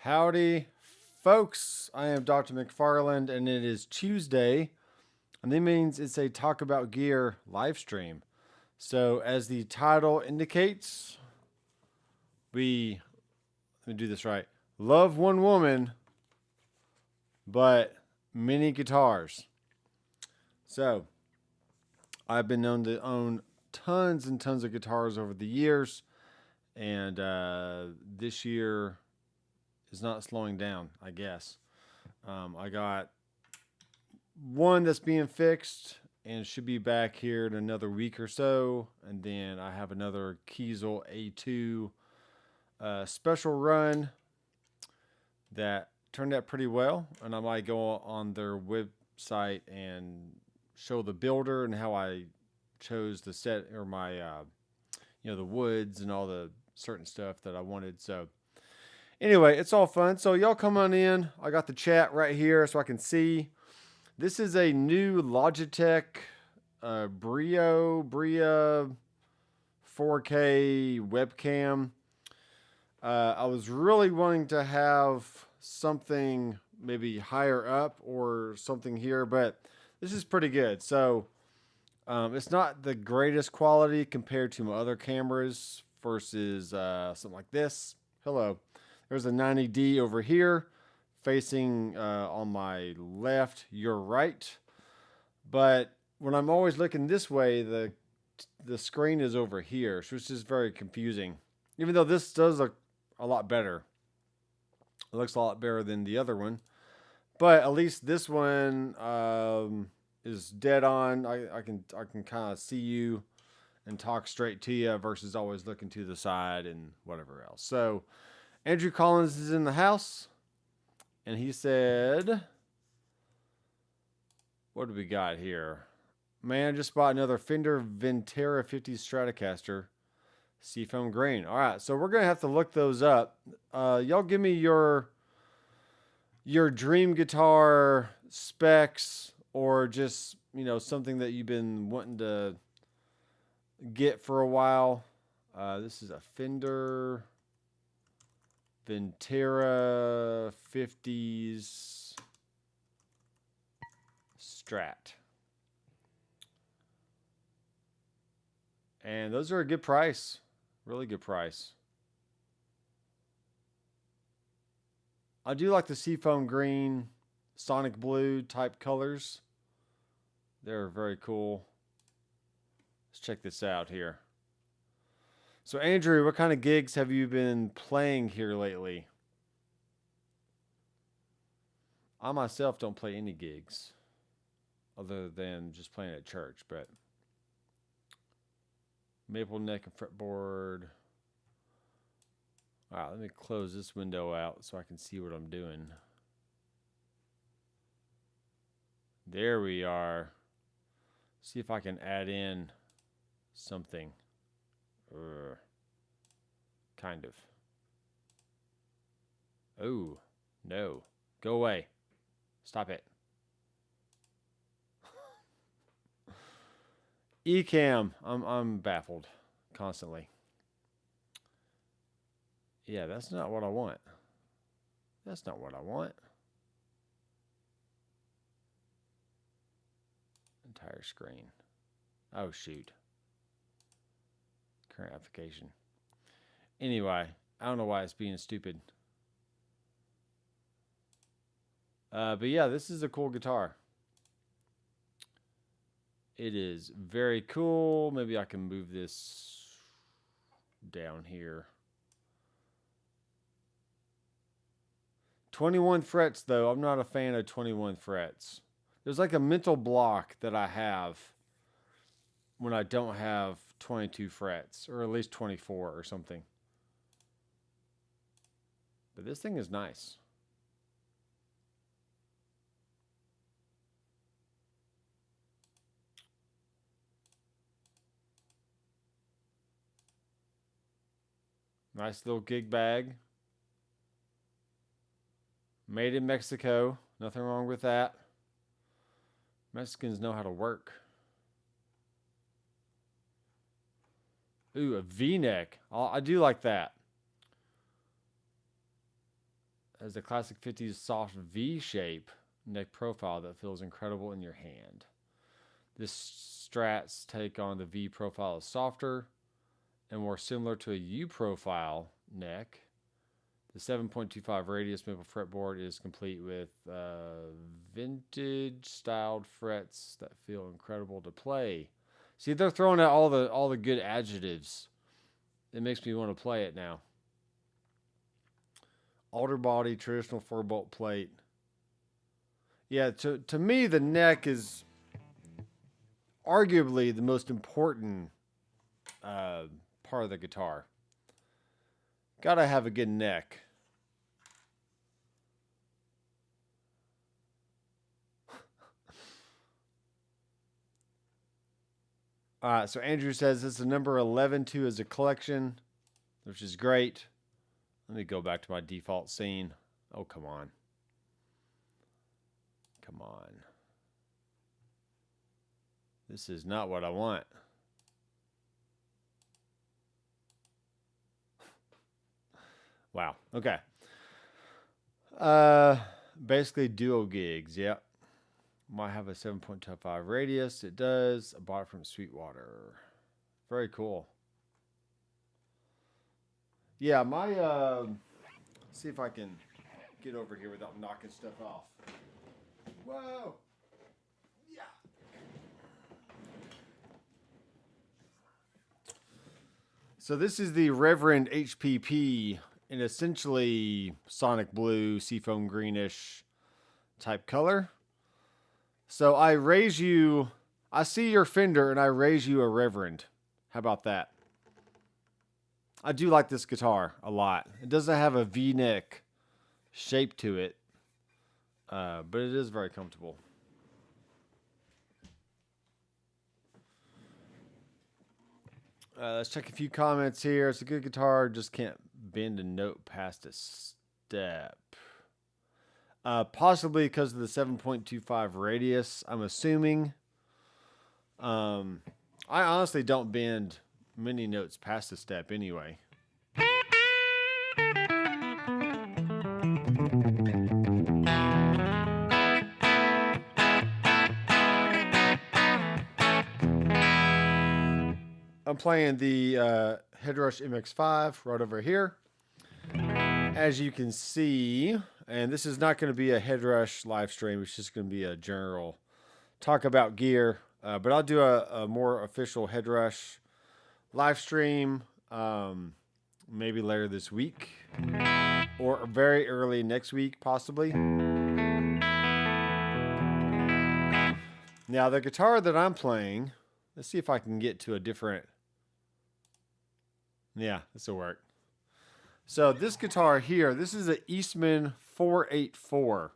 Howdy, folks. I am Doctor McFarland, and it is Tuesday, and that means it's a Talk About Gear live stream. So, as the title indicates, let me do this right, love one woman, but many guitars. So, I've been known to own tons and tons of guitars over the years, and this year is not slowing down, I guess. I got one that's being fixed and should be back here in another week or so. And then I have another Kiesel A2 special run that turned out pretty well. And I might go on their website and show the builder and how I chose the set or my, the woods and all the certain stuff that I wanted. So, anyway, it's all fun. So y'all come on in. I got the chat right here so I can see. This is a new Logitech Bria 4K webcam. I was really wanting to have something maybe higher up or something here, but this is pretty good. So it's not the greatest quality compared to my other cameras versus something like this. Hello. There's a 90D over here facing on my left, your right. But when I'm always looking this way, the screen is over here, which is very confusing. Even though this does look a lot better. It looks a lot better than the other one. But at least this one is dead on. I can kind of see you and talk straight to you versus always looking to the side and whatever else. So Andrew Collins is in the house, and he said, what do we got here? Man, I just bought another Fender Ventera 50 Stratocaster Seafoam Green. All right, so we're going to have to look those up. Y'all give me your dream guitar specs or just, something that you've been wanting to get for a while. This is a Fender Ventera 50s Strat. And those are a good price. Really good price. I do like the Seafoam Green, Sonic Blue type colors. They're very cool. Let's check this out here. So, Andrew, what kind of gigs have you been playing here lately? I myself don't play any gigs other than just playing at church, but maple neck and fretboard. All right, let me close this window out so I can see what I'm doing. There we are. See if I can add in something. Kind of. Oh, no. Go away. Stop it. Ecamm. I'm baffled constantly. Yeah, that's not what I want. That's not what I want. Entire screen. Oh, shoot. Current application. Anyway, I don't know why it's being stupid. But yeah, this is a cool guitar. It is very cool. Maybe I can move this down here. 21 frets, though. I'm not a fan of 21 frets. There's like a mental block that I have when I don't have 22 frets, or at least 24 or something. But this thing is nice. Nice little gig bag. Made in Mexico. Nothing wrong with that. Mexicans know how to work. Ooh, a V-neck. I do like that. has a classic 50s soft V shape neck profile that feels incredible in your hand. This Strat's take on the V profile is softer and more similar to a U profile neck. The 7.25 radius maple fretboard is complete with vintage styled frets that feel incredible to play. See, they're throwing out all the good adjectives. It makes me want to play it now. Alder body, traditional 4-bolt plate. Yeah, to me, the neck is arguably the most important part of the guitar. Gotta have a good neck. So Andrew says it's a number 11 too as a collection, which is great. Let me go back to my default scene. Oh, come on. Come on. This is not what I want. Wow. Okay. Basically duo gigs. Yep. Might have a 7.25 radius. It does. I bought it from Sweetwater. Very cool. Yeah, my see if I can get over here without knocking stuff off. Whoa. Yeah. So this is the Reverend HPP in essentially Sonic Blue, Seafoam Greenish type color. So I raise you, I see your Fender and I raise you a Reverend. How about that? I do like this guitar a lot. It doesn't have a V-neck shape to it, but it is very comfortable. Let's check a few comments here. It's a good guitar, just can't bend a note past a step. Possibly because of the 7.25 radius, I'm assuming. I honestly don't bend many notes past a step anyway. I'm playing the Headrush MX5 right over here. As you can see, and this is not going to be a Headrush live stream. It's just going to be a general talk about gear. But I'll do a more official Headrush live stream maybe later this week or very early next week, possibly. Now, the guitar that I'm playing, let's see if I can get to a different... Yeah, this will work. So this guitar here, this is an Eastman 484.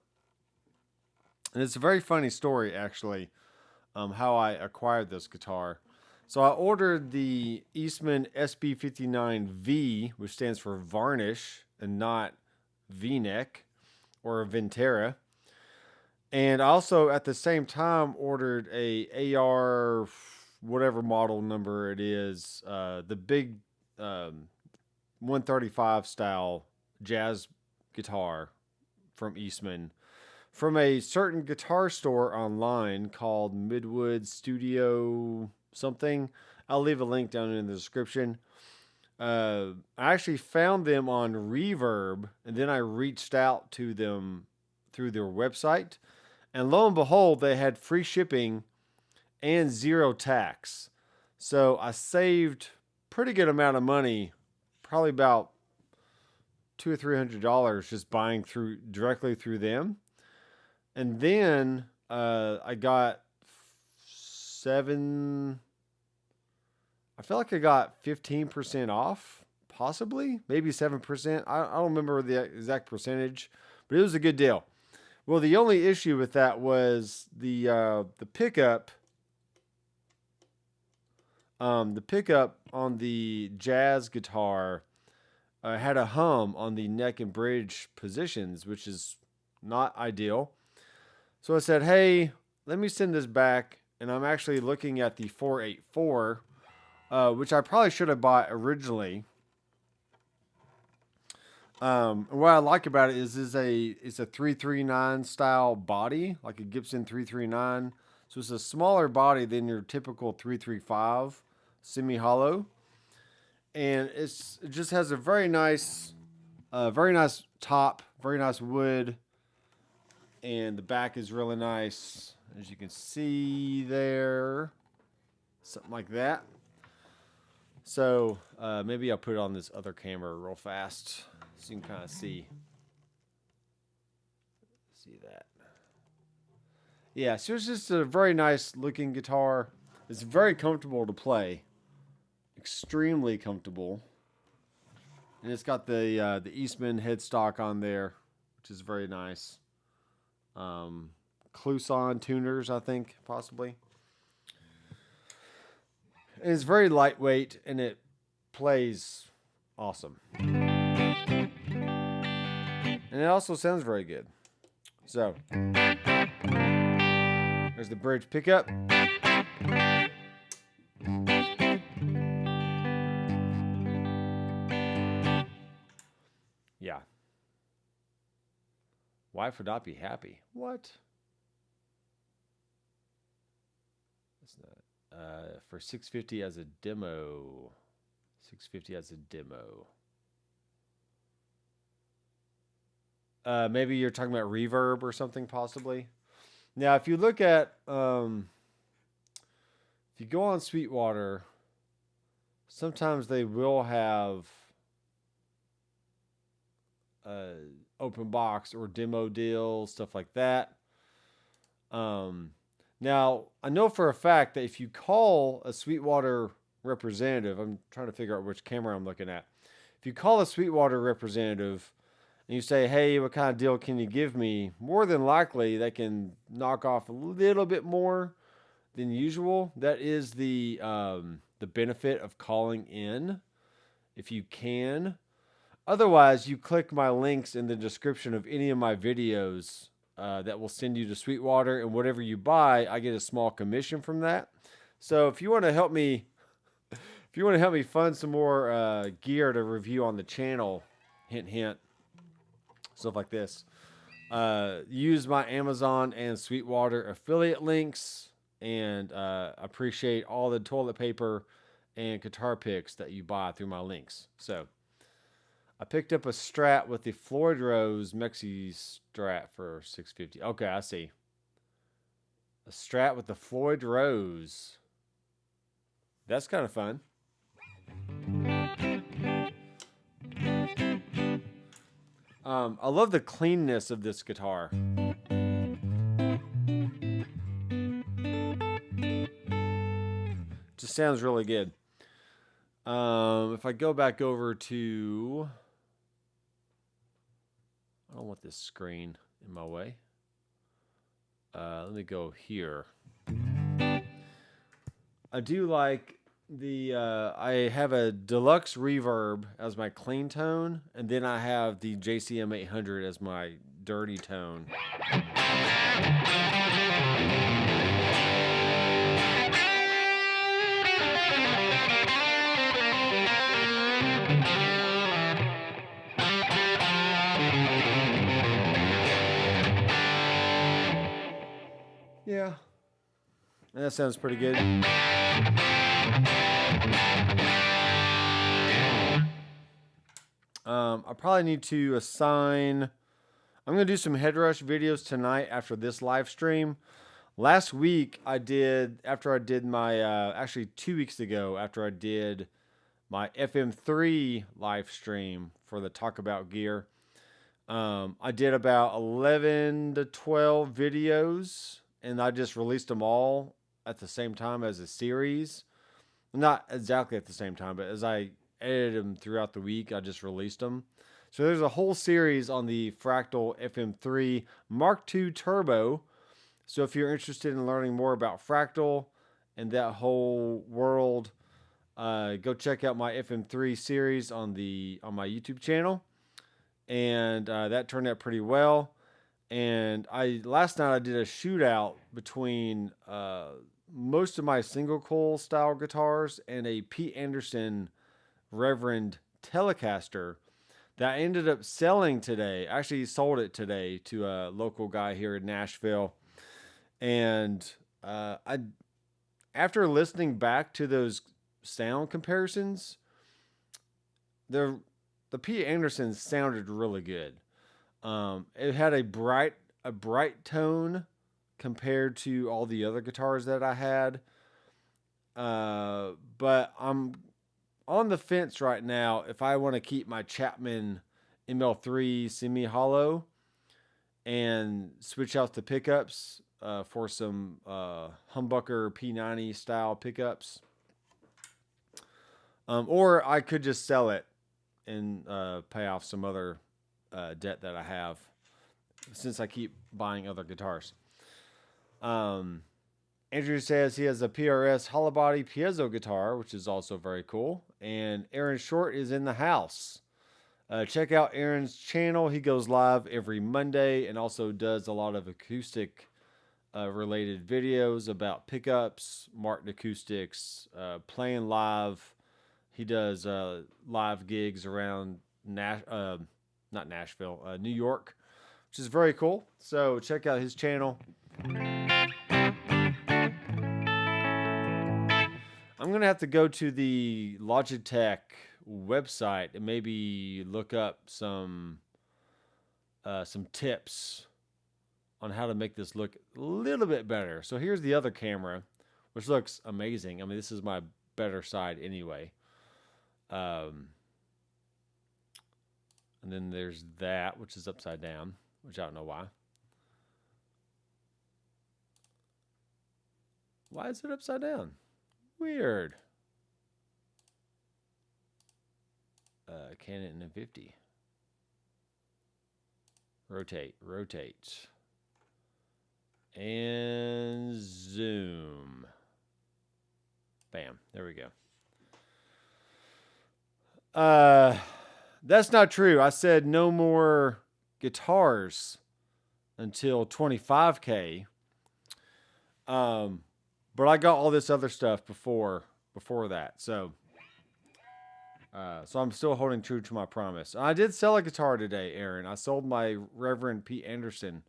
And it's a very funny story, actually, how I acquired this guitar. So I ordered the Eastman SB59V, which stands for varnish and not V-neck or Ventera. And I also, at the same time, ordered a AR, whatever model number it is, the big 135 style jazz guitar from Eastman from a certain guitar store online called Midwood Studio something. I'll leave a link down in the description. I actually found them on Reverb, and then I reached out to them through their website, and lo and behold, they had free shipping and zero tax. So I saved pretty good amount of money, probably about $200 or $300 just buying directly through them. And then I got I feel like I got 15% off, possibly, maybe 7%. I don't remember the exact percentage, but it was a good deal. Well, the only issue with that was the pickup. The pickup on the jazz guitar had a hum on the neck and bridge positions, which is not ideal. So I said, hey, let me send this back. And I'm actually looking at the 484, which I probably should have bought originally. What I like about it is it's a 339 style body, like a Gibson 339. So it's a smaller body than your typical 335 semi hollow, and it just has a very nice top, very nice wood, and the back is really nice, as you can see there, something like that. So maybe I'll put it on this other camera real fast so you can kind of see that. Yeah, so it's just a very nice looking guitar. It's very comfortable to play, extremely comfortable, and it's got the Eastman headstock on there, which is very nice. Cluson tuners, I think, possibly. And it's very lightweight, and it plays awesome. And it also sounds very good. So, there's the bridge pickup. Yeah. Wife would not be happy. What? That's not for $650 as a demo. $650 as a demo. Maybe you're talking about reverb or something, possibly. Now, if you look at, if you go on Sweetwater, sometimes they will have open box or demo deals, stuff like that. Now, I know for a fact that if you call a Sweetwater representative, I'm trying to figure out which camera I'm looking at. If you call a Sweetwater representative and you say, hey, what kind of deal can you give me? More than likely, they can knock off a little bit more than usual. That is the benefit of calling in, if you can. Otherwise, you click my links in the description of any of my videos that will send you to Sweetwater, and whatever you buy, I get a small commission from that. So if you want to help me, fund some more gear to review on the channel, hint, hint, stuff like this, use my Amazon and Sweetwater affiliate links, and appreciate all the toilet paper and guitar picks that you buy through my links. So I picked up a Strat with the Floyd Rose Mexi Strat for $650. Okay, I see. A Strat with the Floyd Rose. That's kind of fun. I love the cleanness of this guitar. Just sounds really good. If I go back over to... I don't want this screen in my way. Let me go here. I do like the... I have a deluxe reverb as my clean tone, and then I have the JCM 800 as my dirty tone. Yeah, and that sounds pretty good. I probably need to assign... I'm going to do some head rush videos tonight after this live stream. Last week, after I did my... actually, 2 weeks ago, after I did my FM3 live stream for the Tac-O-Bout gear, I did about 11 to 12 videos, and I just released them all at the same time as a series. Not exactly at the same time, but as I edited them throughout the week, I just released them. So there's a whole series on the Fractal FM3 Mark II Turbo. So if you're interested in learning more about Fractal and that whole world, go check out my FM3 series on my YouTube channel. And that turned out pretty well. And last night I did a shootout between most of my single coil style guitars and a Pete Anderson Reverend Telecaster that I ended up selling today. Actually, sold it today to a local guy here in Nashville. And I, after listening back to those sound comparisons, the P. Anderson sounded really good. It had a bright tone compared to all the other guitars that I had. But I'm on the fence right now if I want to keep my Chapman ML3 semi hollow and switch out the pickups for some humbucker P90 style pickups. Or I could just sell it and pay off some other debt that I have since I keep buying other guitars. Andrew says he has a PRS hollow body piezo guitar, which is also very cool. And Aaron Short is in the house. Check out Aaron's channel. He goes live every Monday and also does a lot of acoustic related videos about pickups, marked acoustics, playing live. He does live gigs around not Nashville, New York, which is very cool. So check out his channel. I'm going to have to go to the Logitech website and maybe look up some tips on how to make this look a little bit better. So here's the other camera, which looks amazing. I mean, this is my better side anyway. And then there's that, which is upside down, which I don't know why. Why is it upside down? Weird. Canon M50. Rotate. And zoom. Bam. There we go. That's not true. I said no more guitars until 25K. But I got all this other stuff before that. So I'm still holding true to my promise. I did sell a guitar today, Aaron. I sold my Reverend Pete Anderson,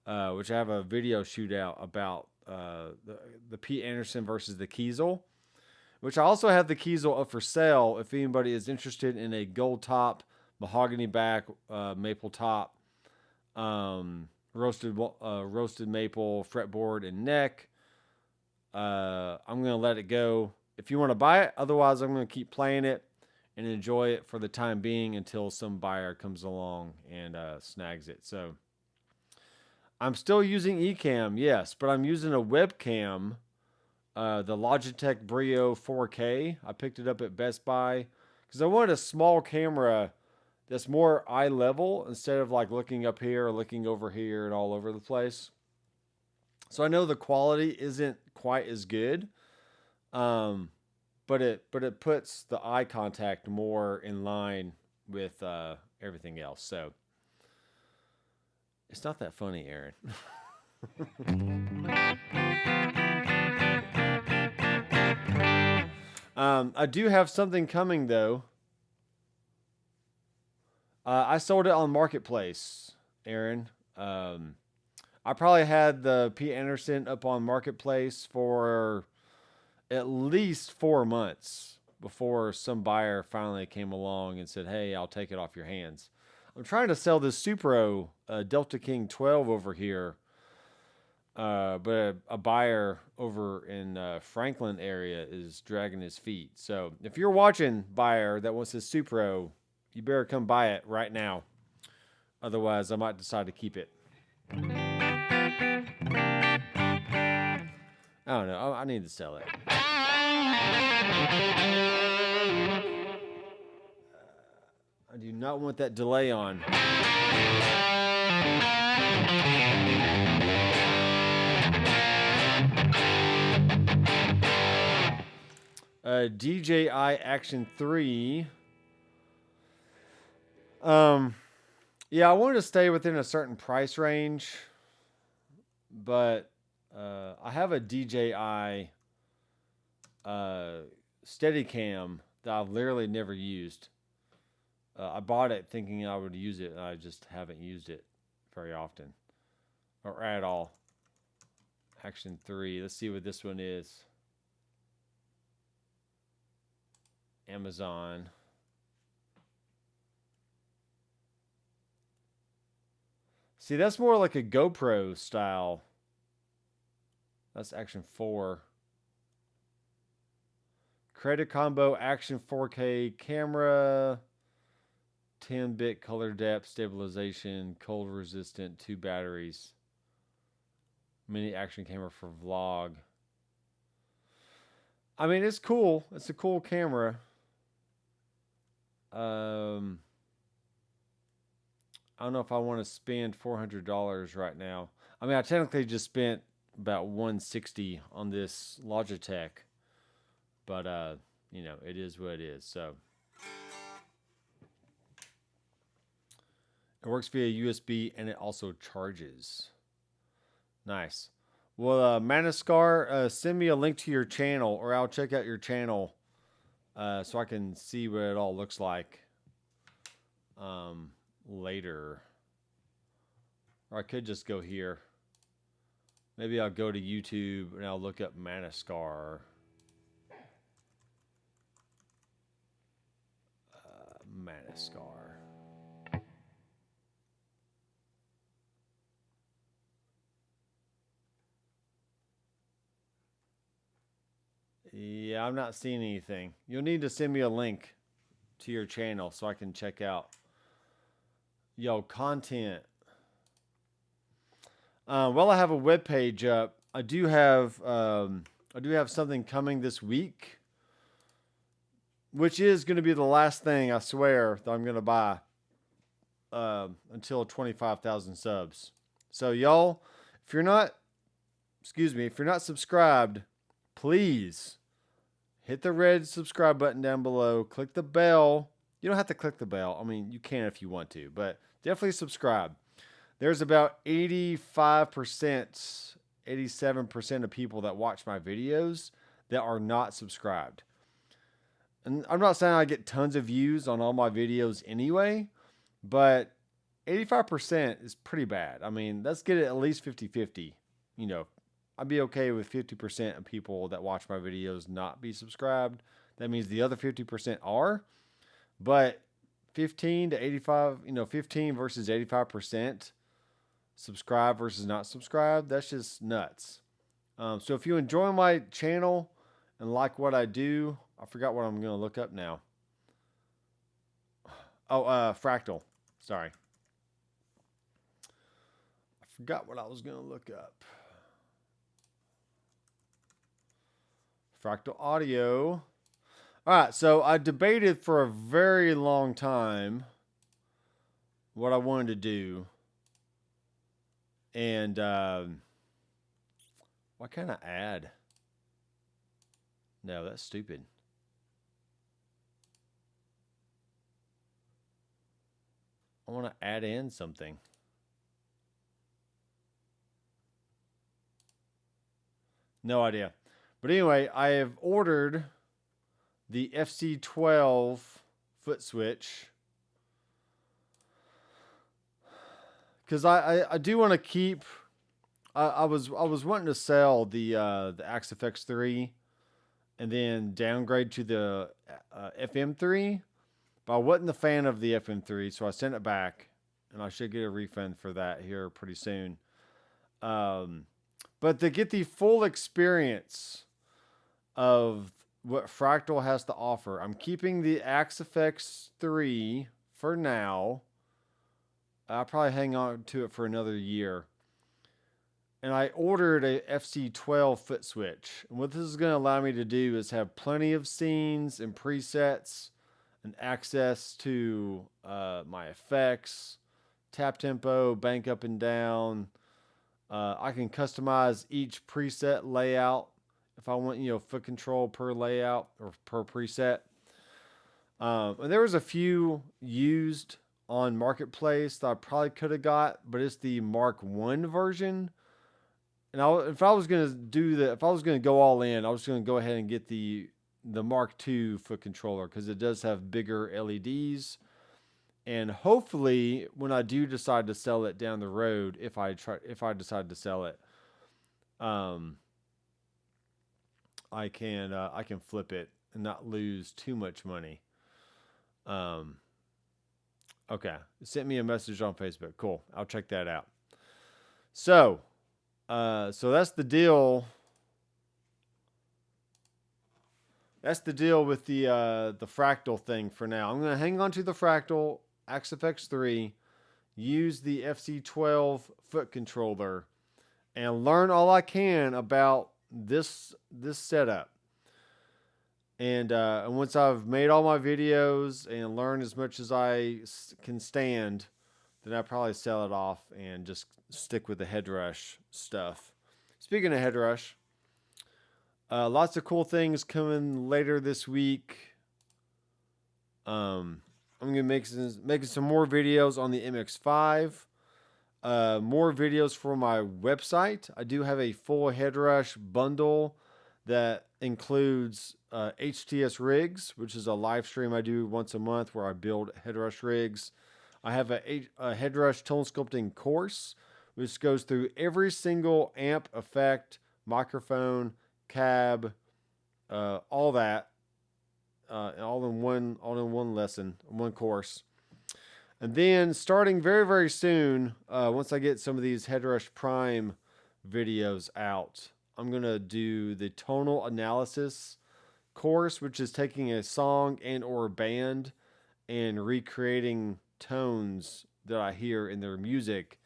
which I have a video shootout about the Pete Anderson versus the Kiesel, which I also have the Kiesel up for sale if anybody is interested in a gold top, mahogany back, maple top, roasted maple fretboard and neck. I'm going to let it go if you want to buy it. Otherwise, I'm going to keep playing it and enjoy it for the time being until some buyer comes along and snags it. So I'm still using Ecamm, yes, but I'm using a webcam, the Logitech Brio 4K. I picked it up at Best Buy because I wanted a small camera that's more eye level instead of like looking up here or looking over here and all over the place. So I know the quality isn't quite as good, but it puts the eye contact more in line with everything else. So it's not that funny, Aaron. I do have something coming though. I sold it on Marketplace, Aaron. I probably had the P. Anderson up on Marketplace for at least 4 months before some buyer finally came along and said, hey, I'll take it off your hands. I'm trying to sell this Supro Delta King 12 over here, but a buyer over in Franklin area is dragging his feet. So if you're watching, buyer that wants this Supro, you better come buy it right now. Otherwise, I might decide to keep it. I don't know. I need to sell it. I do not want that delay on. DJI Action 3. Yeah, I wanted to stay within a certain price range, but I have a DJI Steadicam that I've literally never used. I bought it thinking I would use it, and I just haven't used it very often or at all. Action 3. Let's see what this one is. Amazon. See, that's more like a GoPro style. That's Action 4. Credit combo, Action 4K camera, 10-bit color depth, stabilization, cold resistant, 2 batteries. Mini action camera for vlog. I mean, it's cool. It's a cool camera. I don't know if I want to spend $400 right now. I mean, I technically just spent about $160 on this Logitech, but you know, it is what it is. So it works via USB and it also charges. Nice. Well, Manascar, send me a link to your channel, or I'll check out your channel so I can see what it all looks like later. Or I could just go here. Maybe I'll go to YouTube and I'll look up Manascar. Manascar. Yeah, I'm not seeing anything. You'll need to send me a link to your channel so I can check out. Yo, content. Well, I have a web page up. I do have something coming this week, which is going to be the last thing, I swear, that I'm going to buy until 25,000 subs. So y'all, if you're not subscribed, please hit the red subscribe button down below. Click the bell. You don't have to click the bell. I mean, you can if you want to, but definitely subscribe. There's about 85%, 87% of people that watch my videos that are not subscribed. And I'm not saying I get tons of views on all my videos anyway, but 85% is pretty bad. I mean, let's get it at least 50-50. You know, I'd be okay with 50% of people that watch my videos not be subscribed. That means the other 50% are. But 15 to 85, 15 versus 85% subscribe versus not subscribe, that's just nuts. So if you enjoy my channel and like what I do, I forgot what I'm going to look up now. Oh, Fractal. Sorry. I forgot what I was going to look up. Fractal audio. All right, so I debated for a very long time what I wanted to do. And what kind of ad? No, that's stupid. I want to add in something. No idea. But anyway, I have ordered the FC12 foot switch. Because I do want to keep. I was wanting to sell the Axifx 3 and then downgrade to the FM3, but I wasn't a fan of the FM3, so I sent it back, and I should get a refund for that here pretty soon. But to get the full experience of what Fractal has to offer, I'm keeping the Axifx 3 for now. I'll probably hang on to it for another year. And I ordered a FC12 foot switch. And what this is going to allow me to do is have plenty of scenes and presets and access to my effects, tap tempo, bank up and down. I can customize each preset layout if I want, foot control per layout or per preset. And there was a few used on Marketplace that I probably could have got, but it's the Mark I version. And if I was going to go all in, I was going to go ahead and get the Mark II foot controller because it does have bigger LEDs. And hopefully, when I do decide to sell it down the road, if I decide to sell it, I can flip it and not lose too much money. Okay, sent me a message on Facebook. Cool, I'll check that out. So that's the deal. That's the deal with the fractal thing for now. I'm gonna hang on to the fractal XFX3, use the FC12 foot controller, and learn all I can about this setup. And once I've made all my videos and learned as much as I can stand, then I'll probably sell it off and just stick with the headrush stuff. Speaking of headrush, lots of cool things coming later this week. I'm gonna making some more videos on the MX5. More videos for my website. I do have a full headrush bundle that includes HTS rigs, which is a live stream I do once a month where I build headrush rigs. I have a headrush tone sculpting course, which goes through every single amp, effect, microphone, cab, all that, all in one lesson, one course. And then starting very, very soon, once I get some of these Headrush Prime videos out, I'm going to do the tonal analysis course, which is taking a song and or band and recreating tones that I hear in their music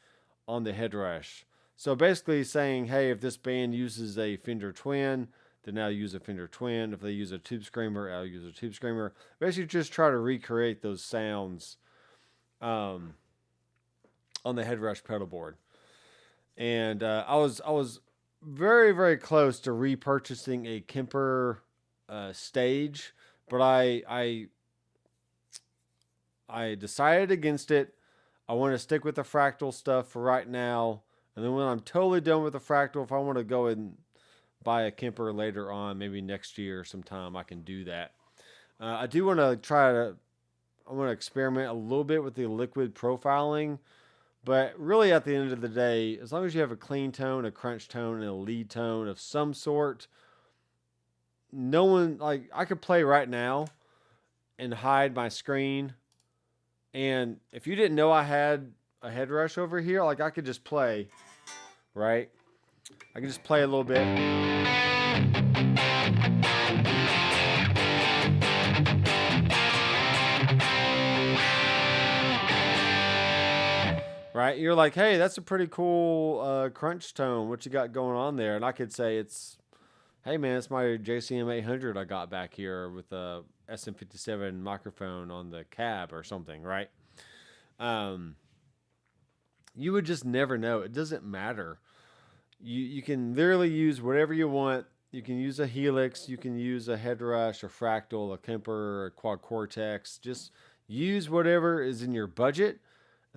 on the Headrush. So basically saying, hey, if this band uses a Fender Twin, then I'll use a Fender Twin. If they use a Tube Screamer, I'll use a Tube Screamer. Basically just try to recreate those sounds on the Headrush pedal board. And I was very, very close to repurchasing a Kemper stage, but I decided against it. I want to stick with the fractal stuff for right now, and then when I'm totally done with the fractal, if I want to go and buy a Kemper later on, maybe next year sometime, I can do that. I do want to I want to experiment a little bit with the liquid profiling, but really at the end of the day, as long as you have a clean tone, a crunch tone, and a lead tone of some sort, no one, like, I could play right now and hide my screen, and if you didn't know I had a Headrush over here, like, I could just play, right? I can just play a little bit. Right? You're like, hey, that's a pretty cool crunch tone. What you got going on there? And I could say hey man, it's my JCM 800 I got back here with a SM57 microphone on the cab or something, right? You would just never know. It doesn't matter. You can literally use whatever you want. You can use a Helix, you can use a Headrush, a Fractal, a Kemper, a Quad Cortex. Just use whatever is in your budget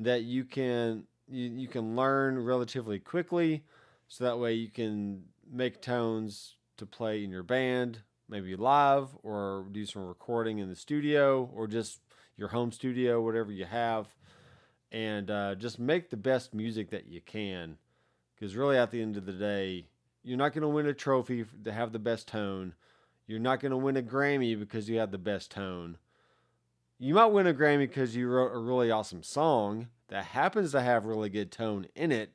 that you can learn relatively quickly, so that way you can make tones to play in your band, maybe live, or do some recording in the studio, or just your home studio, whatever you have, and just make the best music that you can, because really at the end of the day, you're not going to win a trophy to have the best tone. You're not going to win a Grammy because you have the best tone. You might win a Grammy because you wrote a really awesome song that happens to have really good tone in it,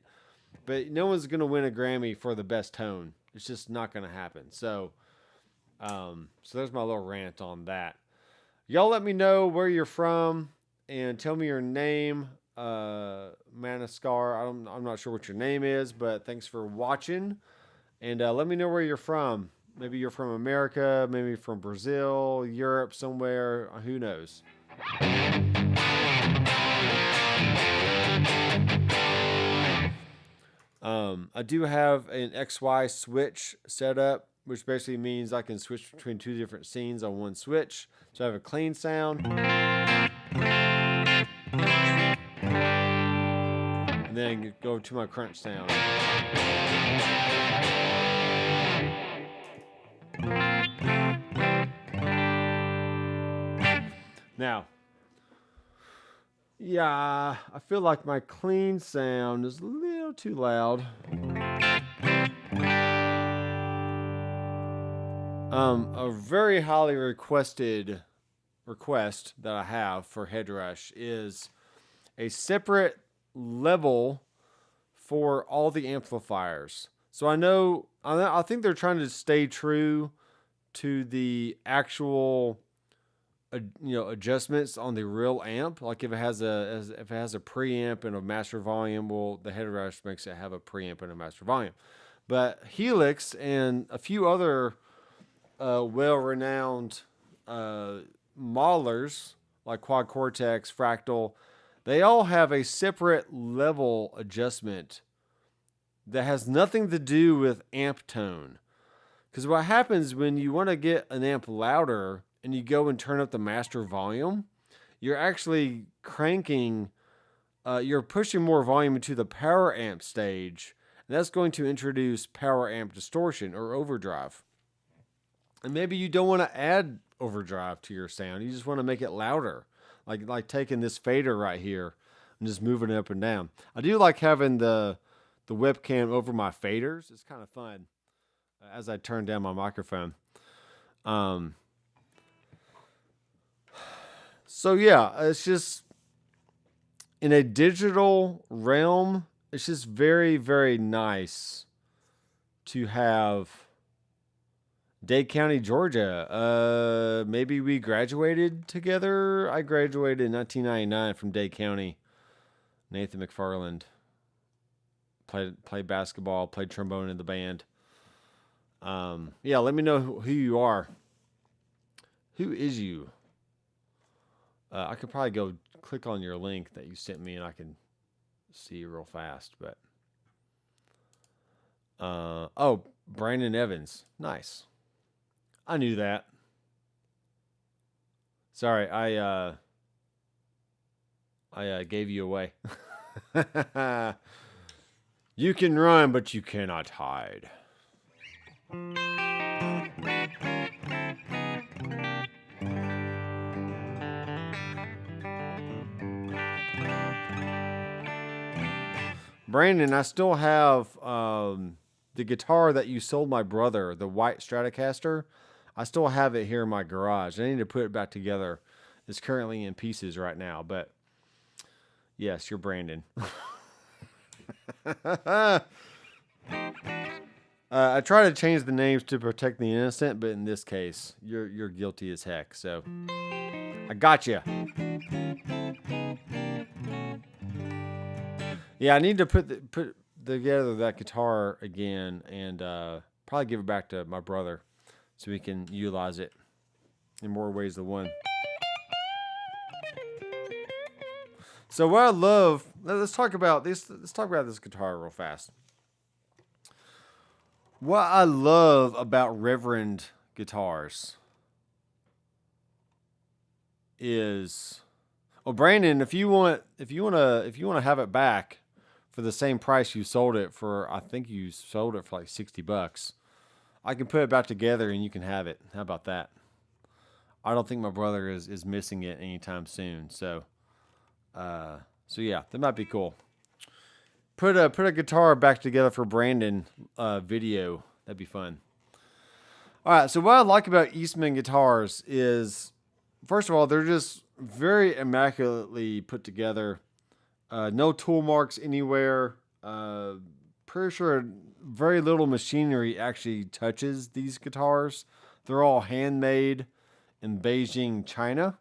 but no one's going to win a Grammy for the best tone. It's just not going to happen. So there's my little rant on that. Y'all let me know where you're from and tell me your name. Manaskar, I'm not sure what your name is, but thanks for watching. And let me know where you're from. Maybe you're from America, maybe from Brazil, Europe, somewhere. Who knows? I do have an XY switch set up, which basically means I can switch between two different scenes on one switch. So I have a clean sound. And then go to my crunch sound. Now, Yeah, I feel like my clean sound is a little too loud. A very highly requested request that I have for Headrush is a separate level for all the amplifiers. So I think they're trying to stay true to the actual adjustments on the real amp. Like if it has a preamp and a master volume, well, the Headrush makes it have a preamp and a master volume. But Helix and a few other well-renowned modelers like Quad Cortex, Fractal, they all have a separate level adjustment that has nothing to do with amp tone. Because what happens when you want to get an amp louder and you go and turn up the master volume, you're actually cranking, you're pushing more volume into the power amp stage. And that's going to introduce power amp distortion or overdrive. And maybe you don't want to add overdrive to your sound. You just want to make it louder. Like taking this fader right here and just moving it up and down. I do like having the webcam over my faders. It's kind of fun as I turn down my microphone. So yeah, it's just in a digital realm, it's just very, very nice to have Dade County, Georgia. Maybe we graduated together. I graduated in 1999 from Dade County. Nathan McFarland. Played basketball, played trombone in the band. Yeah, let me know who you are. Who is you? I could probably go click on your link that you sent me and I can see real fast. But oh, Brandon Evans. Nice. I knew that. Sorry, I gave you away. You can run, but you cannot hide. Brandon, I still have the guitar that you sold my brother, the white Stratocaster. I still have it here in my garage. I need to put it back together. It's currently in pieces right now, but yes, you're Brandon. I try to change the names to protect the innocent, but in this case, you're guilty as heck. So I got you. Yeah, I need to put together that guitar again and probably give it back to my brother so we can utilize it in more ways than one. So what I love, let's talk about this. Let's talk about this guitar real fast. What I love about Reverend guitars is, well, Brandon, if you want to have it back for the same price you sold it for, I think you sold it for like $60. I can put it back together and you can have it. How about that? I don't think my brother is missing it anytime soon. So yeah, that might be cool. Put a guitar back together for Brandon video. That'd be fun. All right. So what I like about Eastman guitars is, first of all, they're just very immaculately put together. No tool marks anywhere. Pretty sure very little machinery actually touches these guitars. They're all handmade in Beijing, China.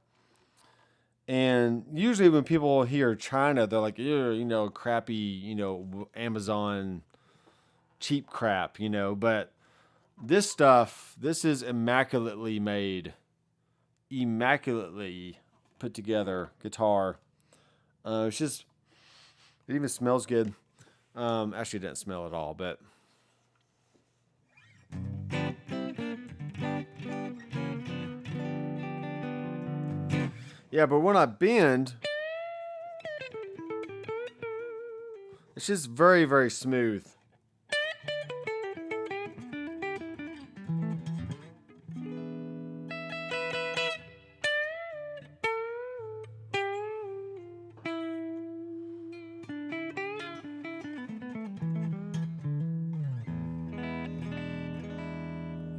And usually when people hear China, they're like, crappy, Amazon cheap crap, but this is immaculately made, immaculately put together guitar. It even smells good. Actually, it didn't smell at all, but yeah, but when I bend, it's just very, very smooth.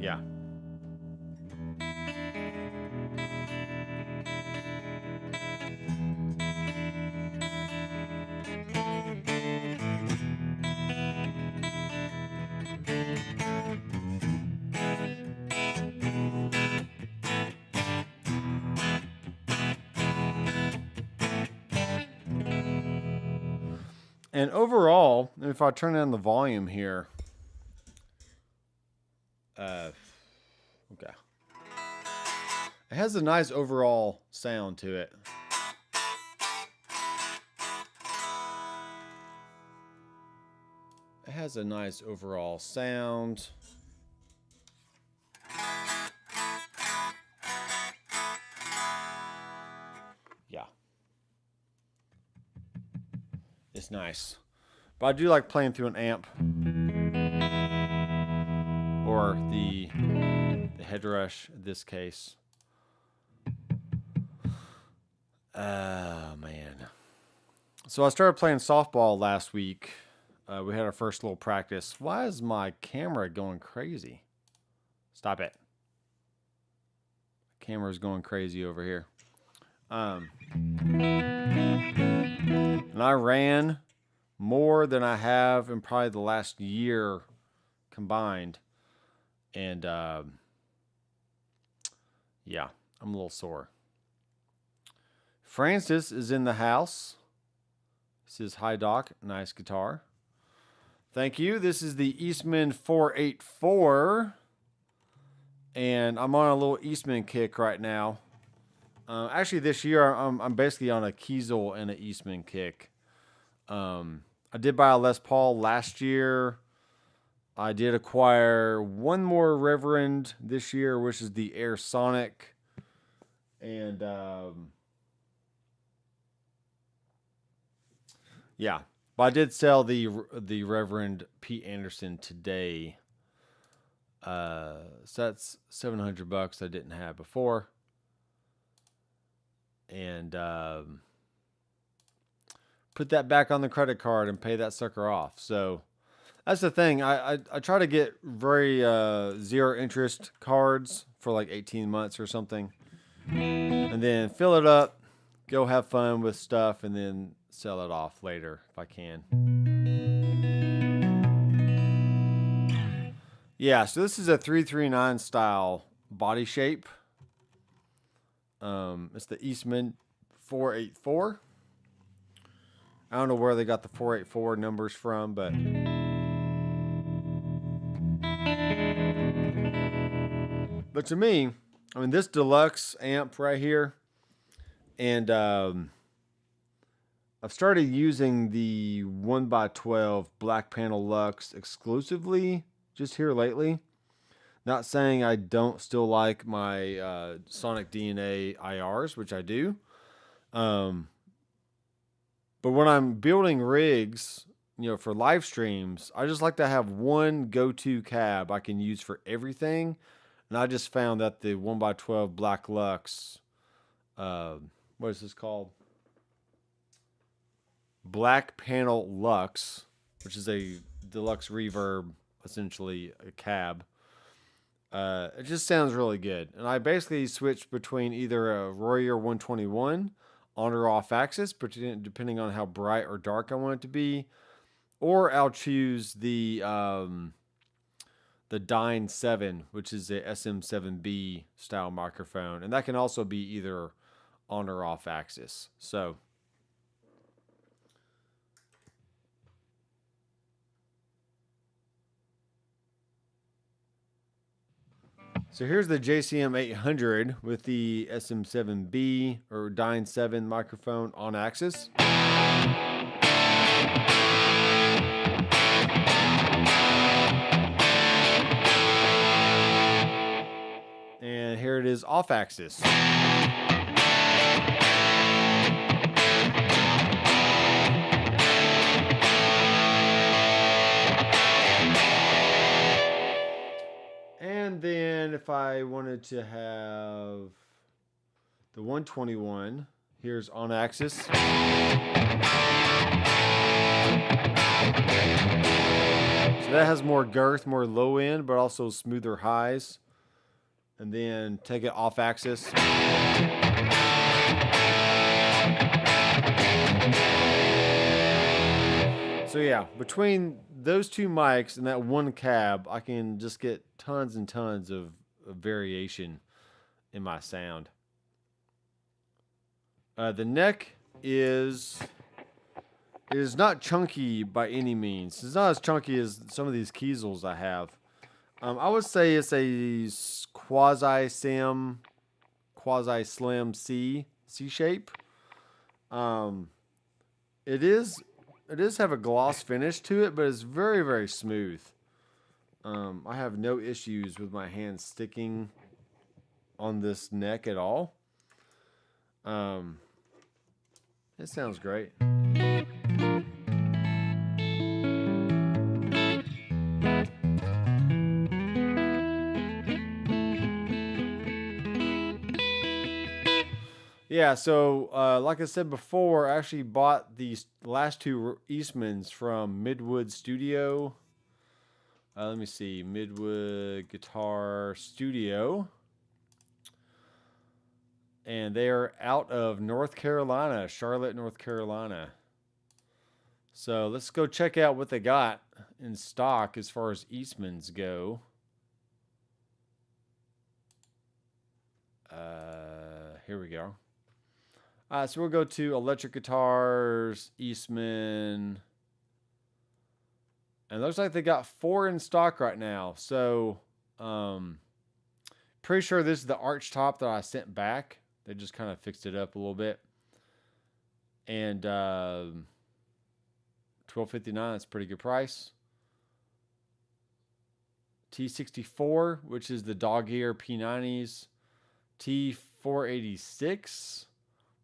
Yeah. And overall, if I turn down the volume here, okay, it has a nice overall sound to it. It has a nice overall sound. Yeah. It's nice. But I do like playing through an amp. Or the head rush in this case. Oh, man. So I started playing softball last week. We had our first little practice. Why is my camera going crazy? Stop it. Camera's going crazy over here. And I ran more than I have in probably the last year combined. And yeah, I'm a little sore. Francis is in the house. He says, hi, Doc. Nice guitar. Thank you. This is the Eastman 484. And I'm on a little Eastman kick right now. Actually, this year, I'm basically on a Kiesel and an Eastman kick. I did buy a Les Paul last year. I did acquire one more Reverend this year, which is the Air Sonic. And yeah, but I did sell the Reverend Pete Anderson today. So that's $700 I didn't have before. And put that back on the credit card and pay that sucker off. So that's the thing. I try to get very zero interest cards for like 18 months or something. And then fill it up, go have fun with stuff, and then sell it off later if I can. Yeah, so this is a 339 style body shape. It's the Eastman 484. I don't know where they got the 484 numbers from, but to me, I mean, this deluxe amp right here, and I've started using the 1x12 Black Panel Lux exclusively just here lately. Not saying I don't still like my Sonic DNA IRs, which I do. But when I'm building rigs, for live streams, I just like to have one go-to cab I can use for everything. And I just found that the 1x12 Black Lux, what is this called? Black Panel Lux, which is a deluxe reverb, essentially a cab. It just sounds really good. And I basically switch between either a Royer 121 on or off axis, depending on how bright or dark I want it to be. Or I'll choose the Dyne 7, which is the SM7B style microphone. And that can also be either on or off axis. So here's the JCM 800 with the SM7B or Dyne 7 microphone on axis. And here it is off axis. And then if I wanted to have the 121, here's on axis. So that has more girth, more low end, but also smoother highs. And then take it off axis. So yeah, between those two mics and that one cab, I can just get tons and tons of variation in my sound. The neck is not chunky by any means. It's not as chunky as some of these Kiesels I have. I would say it's a quasi-slim C shape. It does have a gloss finish to it, but it's very, very smooth. I have no issues with my hand sticking on this neck at all. It sounds great. Yeah, so like I said before, I actually bought these last two Eastmans from Midwood Studio. Let me see, Midwood Guitar Studio. And they are out of North Carolina, Charlotte, North Carolina. So let's go check out what they got in stock as far as Eastmans go. Here we go. So we'll go to electric guitars, Eastman. And it looks like they got 4 in stock right now. So, pretty sure this is the arch top that I sent back. They just kind of fixed it up a little bit. And $12.59, that's a pretty good price. T64, which is the dog ear P90s. T486,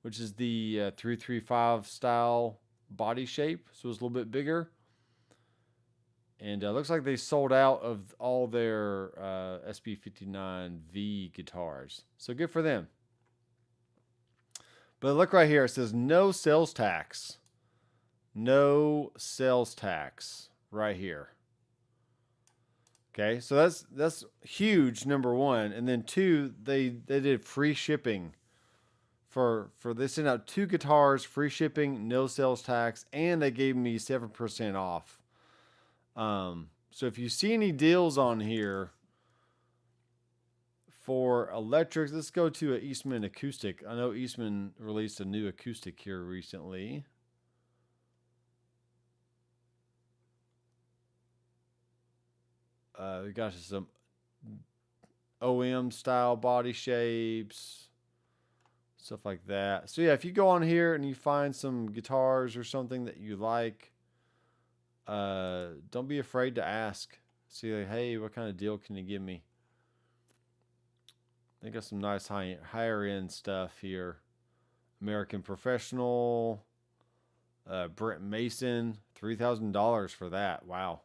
which is the 335 style body shape. So it's a little bit bigger. And looks like they sold out of all their SB59V guitars. So good for them. But look right here. It says no sales tax. No sales tax right here. Okay, so that's huge, number one. And then 2, they did free shipping. For they sent out 2 guitars, free shipping, no sales tax, and they gave me 7% off. So if you see any deals on here for electrics, let's go to an Eastman acoustic. I know Eastman released a new acoustic here recently. We got some OM style body shapes, stuff like that. So yeah, if you go on here and you find some guitars or something that you like, don't be afraid to ask. See, like, hey, what kind of deal can you give me? They got some nice higher end stuff here. American Professional, Brent Mason, $3,000 for that. Wow.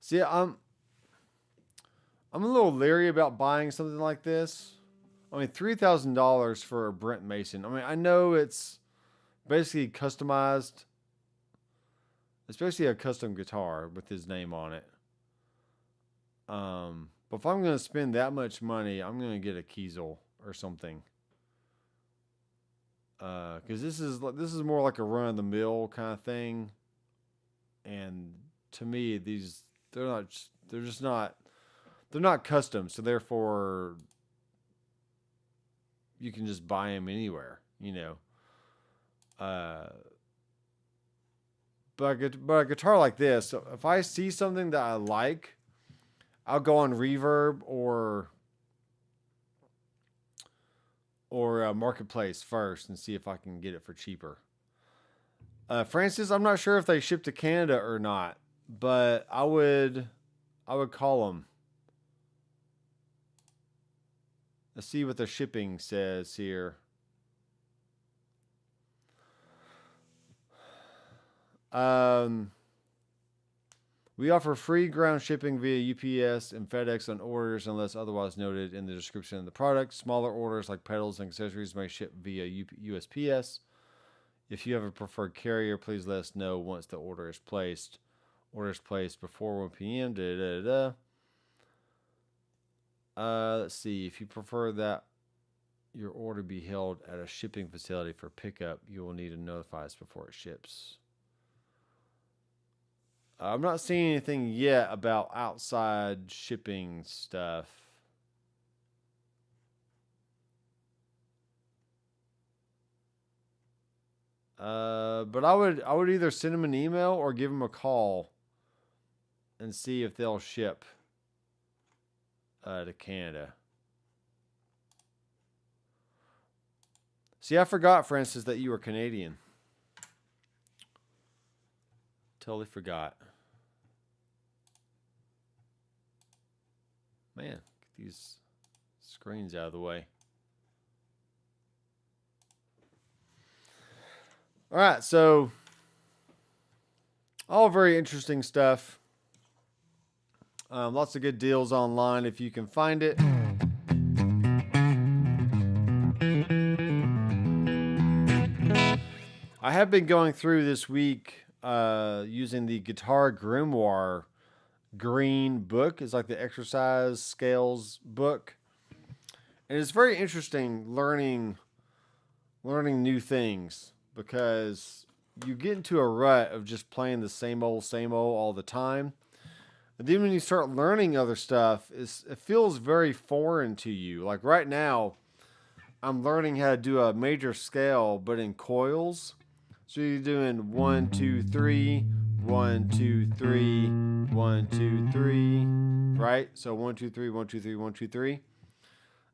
See, I'm a little leery about buying something like this. I mean, $3,000 for a Brent Mason. I mean, I know it's basically customized. It's basically a custom guitar with his name on it. But if I'm going to spend that much money, I'm going to get a Kiesel or something. Because this is more like a run of the mill kind of thing. And to me, they're not custom, so therefore you can just buy them anywhere, you know. But a guitar like this, so if I see something that I like, I'll go on Reverb or Marketplace first and see if I can get it for cheaper. Francis, I'm not sure if they ship to Canada or not, but I would call them. Let's see what the shipping says here. We offer free ground shipping via UPS and FedEx on orders unless otherwise noted in the description of the product. Smaller orders like pedals and accessories may ship via USPS. If you have a preferred carrier, please let us know once the order is placed. Order is placed before 1 p.m. Let's see. If you prefer that your order be held at a shipping facility for pickup, you will need to notify us before it ships. I'm not seeing anything yet about outside shipping stuff. But I would either send them an email or give them a call and see if they'll ship to Canada. See, I forgot, Francis, that you were Canadian. Totally forgot. Man, get these screens out of the way. All right, so all very interesting stuff. Lots of good deals online if you can find it. I have been going through this week using the Guitar Grimoire green book. It's like the exercise scales book. And it's very interesting learning new things, because you get into a rut of just playing the same old all the time. And then when you start learning other stuff, it feels very foreign to you. Like right now, I'm learning how to do a major scale, but in coils. So you're doing 1, 2, 3, 1, 2, 3, 1, 2, 3, right? So 1, 2, 3, 1, 2, 3, 1, 2, 3.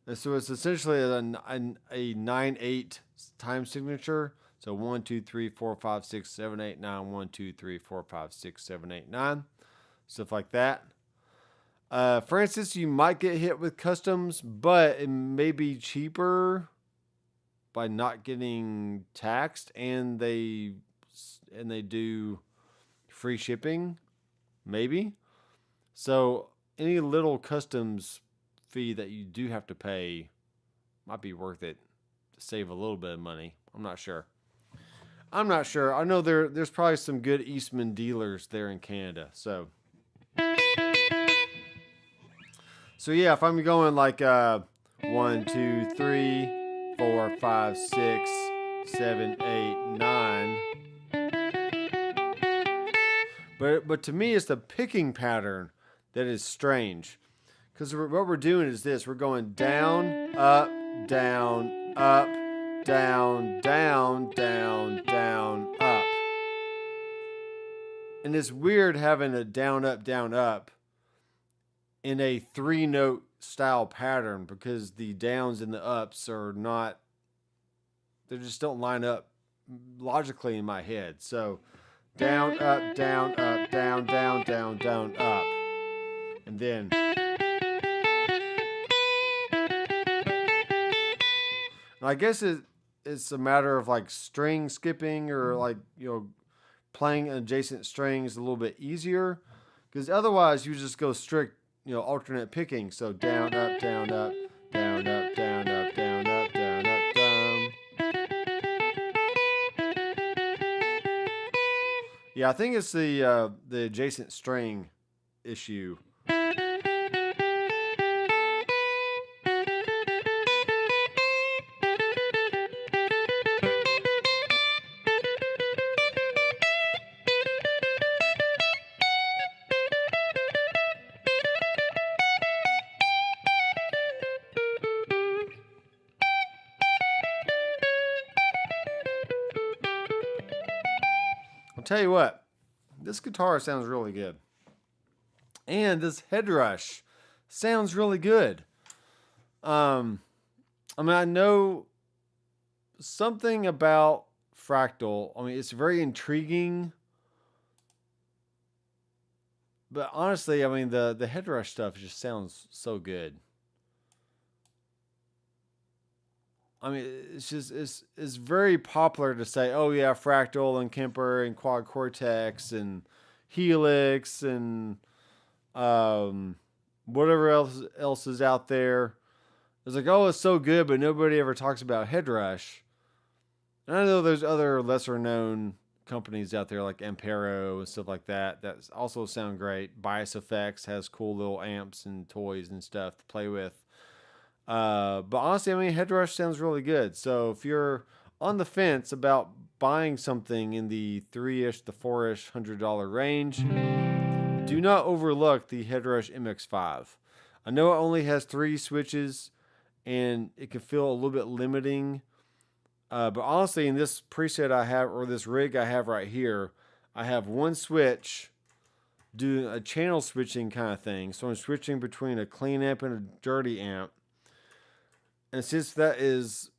And so it's essentially a 9/8 time signature. So 1, 2, 3, 4, 5, 6, 7, 8, 9. 1, 2, 3, 4, 5, 6, 7, 8, 9. Stuff like that. Francis, you might get hit with customs, but it may be cheaper by not getting taxed, and they do free shipping, maybe. So any little customs fee that you do have to pay might be worth it to save a little bit of money. I'm not sure. I know there's probably some good Eastman dealers there in Canada. So yeah, if I'm going like 1, 2, 3, 4, 5, 6, 7, 8, 9. But to me, it's the picking pattern that is strange. Because what we're doing is this. We're going down, up, down, up, down, down, down, down, up. And it's weird having a down, up in a 3-note style pattern, because the downs and the ups are not, they just don't line up logically in my head. So down, up, down, down, down, down, up. And then I guess it's a matter of like string skipping, or like, playing adjacent strings a little bit easier, because otherwise you just go strict, alternate picking. So down, up, down, up, down, up, down, up, down, up, down, up, down. Yeah, I think it's the adjacent string issue. I'll tell you what, this guitar sounds really good. And this head rush sounds really good. I know something about Fractal. It's very intriguing. But honestly, the head rush stuff just sounds so good. It's very popular to say, oh yeah, Fractal and Kemper and Quad Cortex and Helix and whatever else is out there. It's like, oh, it's so good, but nobody ever talks about head rush. And I know there's other lesser known companies out there like Ampero and stuff like that that also sound great. Bias Effects has cool little amps and toys and stuff to play with. But honestly, I mean, Headrush sounds really good. So if you're on the fence about buying something in the $3-ish to $4-ish $100 range, do not overlook the Headrush MX5. I know it only has 3 switches and it can feel a little bit limiting. But honestly, in this preset I have, or this rig I have right here, I have one switch doing a channel switching kind of thing. So I'm switching between a clean amp and a dirty amp. And since that is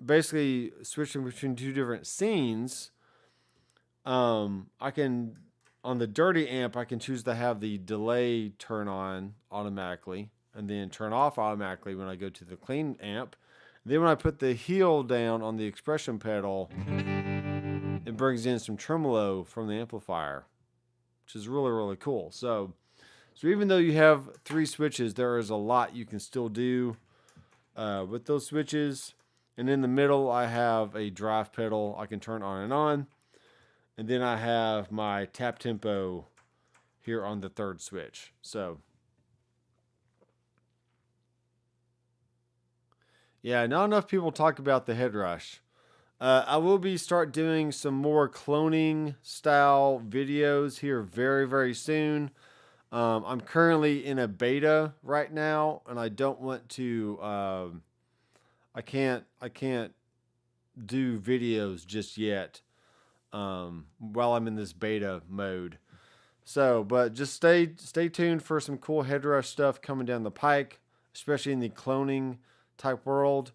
basically switching between 2 different scenes, I can, on the dirty amp, I can choose to have the delay turn on automatically and then turn off automatically when I go to the clean amp. Then when I put the heel down on the expression pedal, it brings in some tremolo from the amplifier, which is really, really cool. So even though you have 3 switches, there is a lot you can still do with those switches. And in the middle, I have a drive pedal I can turn on and on. And then I have my tap tempo here on the 3rd switch. So yeah, not enough people talk about the Headrush. I will start doing some more cloning style videos here very, very soon. I'm currently in a beta right now, and I don't want to. I can't do videos just yet while I'm in this beta mode. So, but just stay tuned for some cool Headrush stuff coming down the pike, especially in the cloning type world.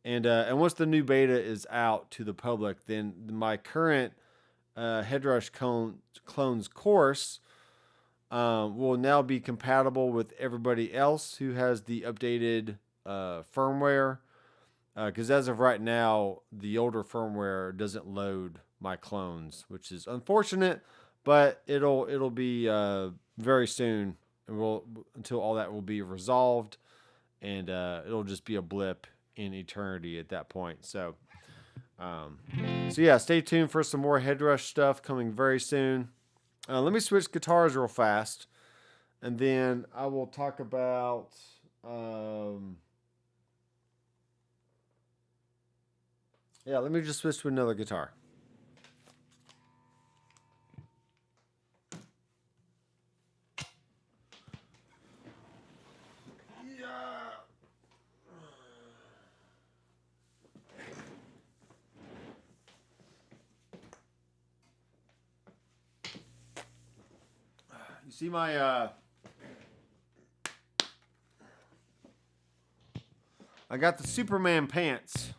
And once the new beta is out to the public, then my current Headrush clones course will now be compatible with everybody else who has the updated firmware. Because as of right now, the older firmware doesn't load my clones, which is unfortunate, but it'll be very soon, and until all that will be resolved, and it'll just be a blip in eternity at that point. So yeah, stay tuned for some more Headrush stuff coming very soon. Let me switch guitars real fast, and then I will talk about yeah, let me just switch to another guitar. You see my I got the Superman pants,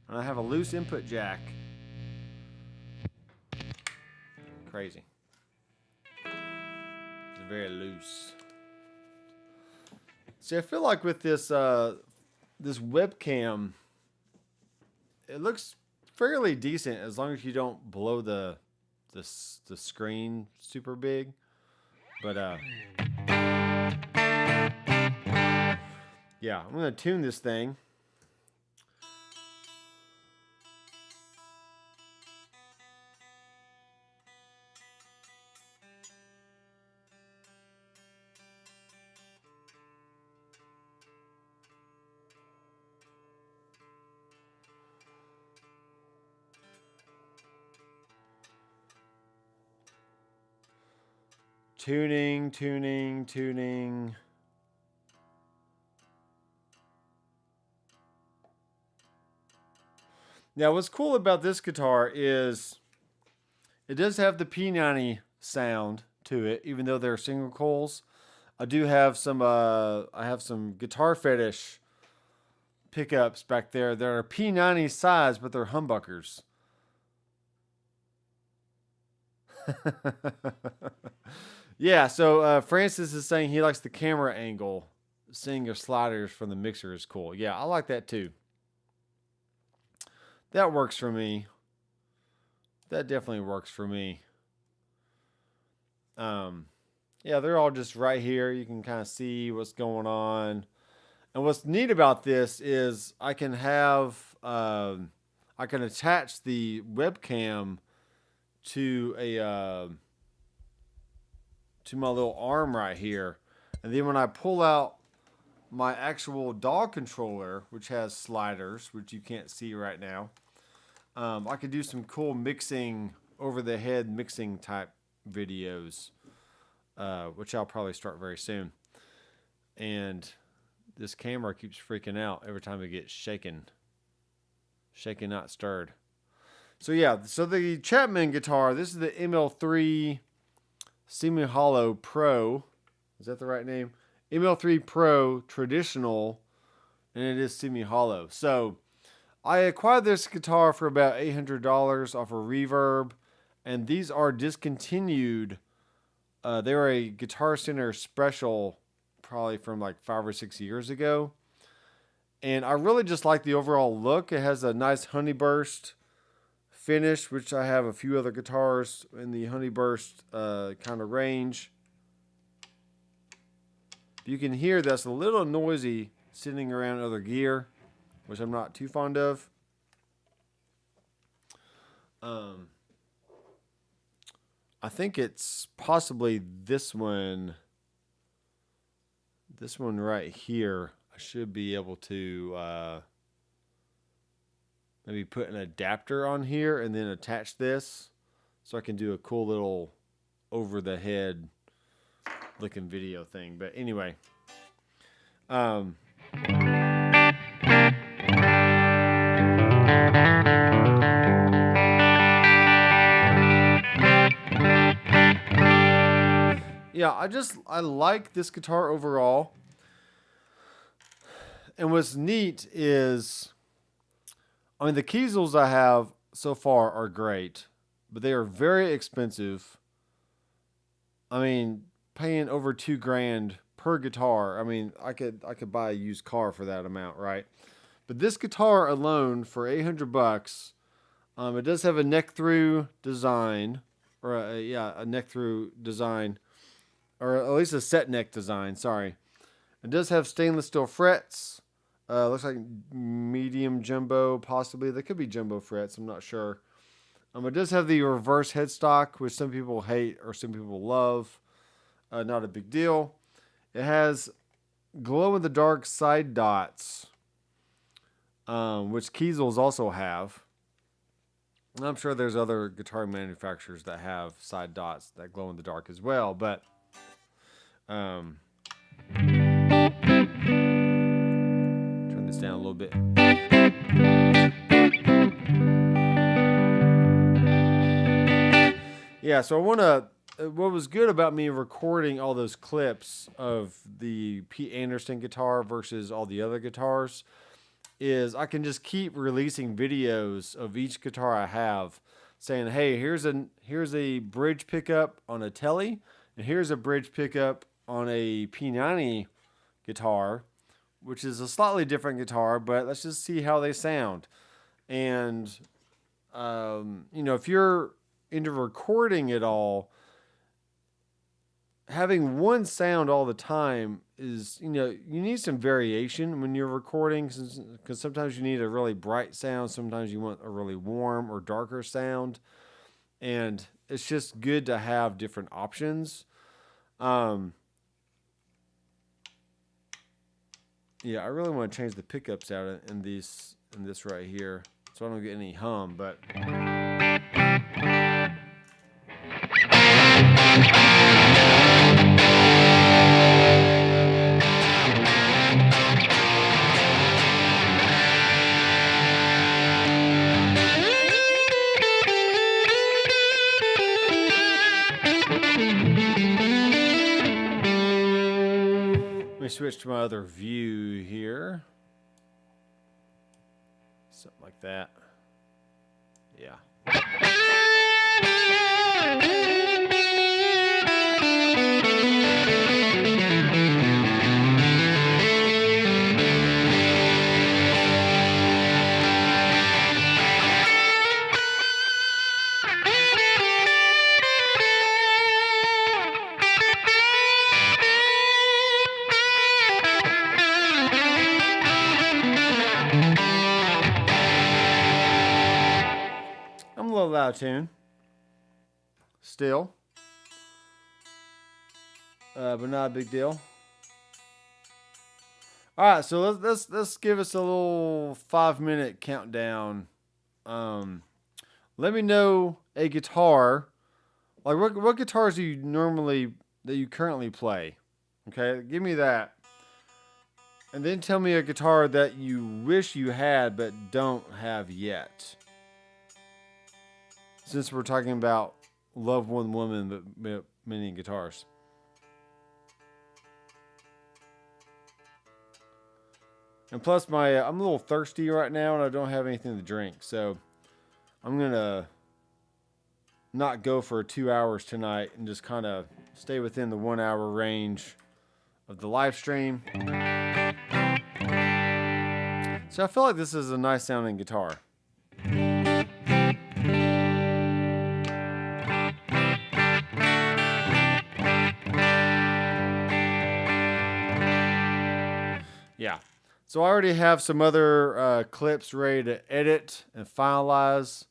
and I have a loose input jack. Crazy. It's very loose. See, I feel like with this this webcam, it looks fairly decent as long as you don't blow the screen super big. But yeah, I'm gonna tune this thing. Tuning. Now, what's cool about this guitar is it does have the P90 sound to it, even though they're single coils. I do have some, I have some Guitar Fetish pickups back there that are P90 size, but they're humbuckers. Yeah, so Francis is saying he likes the camera angle. Seeing your sliders from the mixer is cool. Yeah, I like that too. That works for me. That definitely works for me. Yeah, they're all just right here. You can kind of see what's going on. And what's neat about this is I can have, I I can attach the webcam to my little arm right here. And then when I pull out my actual dog controller, which has sliders, which you can't see right now, I could do some cool mixing, over the head mixing type videos, which I'll probably start very soon. And this camera keeps freaking out every time it gets shaken. Shaken, not stirred. So yeah, so the Chapman guitar, this is the ML3 Semi-Hollow Pro. Is that the right name? ML3 Pro Traditional, and it is semi-hollow. So I acquired this guitar for about $800 off of Reverb, and these are discontinued. They were a Guitar Center special probably from like 5 or 6 years ago. And I really just like the overall look. It has a nice honeyburst finish, which I have a few other guitars in the honeyburst kind of range. You can hear that's a little noisy sitting around other gear, which I'm not too fond of. I think it's possibly this one right here. I should be able to maybe put an adapter on here and then attach this so I can do a cool little over the head looking video thing. But anyway, yeah, I like this guitar overall. And what's neat is, I mean, the Kiesels I have so far are great, but they are very expensive. I mean, paying over $2,000 per guitar. I mean, I could buy a used car for that amount, right? But this guitar alone for $800, it does have a neck through design, or a neck through design, or at least a set neck design. Sorry, it does have stainless steel frets. Looks like medium jumbo, possibly. They could be jumbo frets. I'm not sure. It does have the reverse headstock, which some people hate or some people love. Not a big deal. It has glow-in-the-dark side dots, which Kiesels also have. And I'm sure there's other guitar manufacturers that have side dots that glow in the dark as well. But turn this down a little bit. Yeah, so what was good about me recording all those clips of the Pete Anderson guitar versus all the other guitars is I can just keep releasing videos of each guitar I have saying, hey, here's a bridge pickup on a Tele, and here's a bridge pickup on a P90 guitar, which is a slightly different guitar, but let's just see how they sound. And, if you're into recording it all, having one sound all the time is, you need some variation when you're recording, because sometimes you need a really bright sound. Sometimes you want a really warm or darker sound. And it's just good to have different options. Yeah, I really want to change the pickups out in this right here, so I don't get any hum, but switch to my other view here. Something like that. Yeah. out of tune. Still. But not a big deal. Alright, so let's give us a little 5-minute countdown. Let me know a guitar. Like what guitars do you currently play? Okay, give me that. And then tell me a guitar that you wish you had but don't have yet. Since we're talking about love one woman but many guitars. And plus I'm a little thirsty right now and I don't have anything to drink. So I'm going to not go for 2 hours tonight and just kind of stay within the 1 hour range of the live stream. So I feel like this is a nice sounding guitar. Yeah. So I already have some other clips ready to edit and finalize.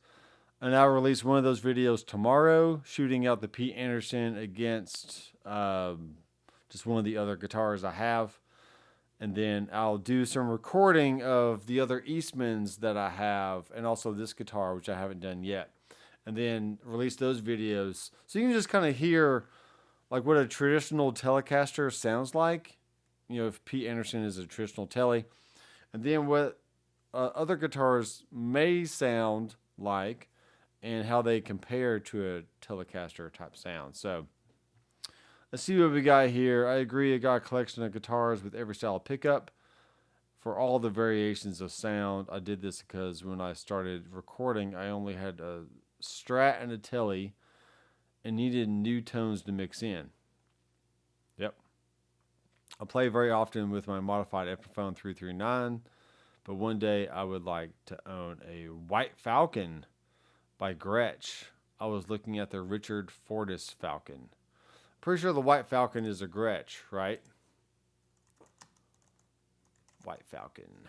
And I'll release one of those videos tomorrow, shooting out the Pete Anderson against just one of the other guitars I have. And then I'll do some recording of the other Eastmans that I have, and also this guitar, which I haven't done yet. And then release those videos. So you can just kind of hear like what a traditional Telecaster sounds like. You know, if Pete Anderson is a traditional Tele. And then what other guitars may sound like and how they compare to a Telecaster type sound. So let's see what we got here. I agree, I got a collection of guitars with every style of pickup for all the variations of sound. I did this because when I started recording, I only had a Strat and a Tele and needed new tones to mix in. Yep. I play very often with my modified Epiphone 339, but one day I would like to own a White Falcon by Gretsch. I was looking at the Richard Fortus Falcon. Pretty sure the White Falcon is a Gretsch, right? White Falcon.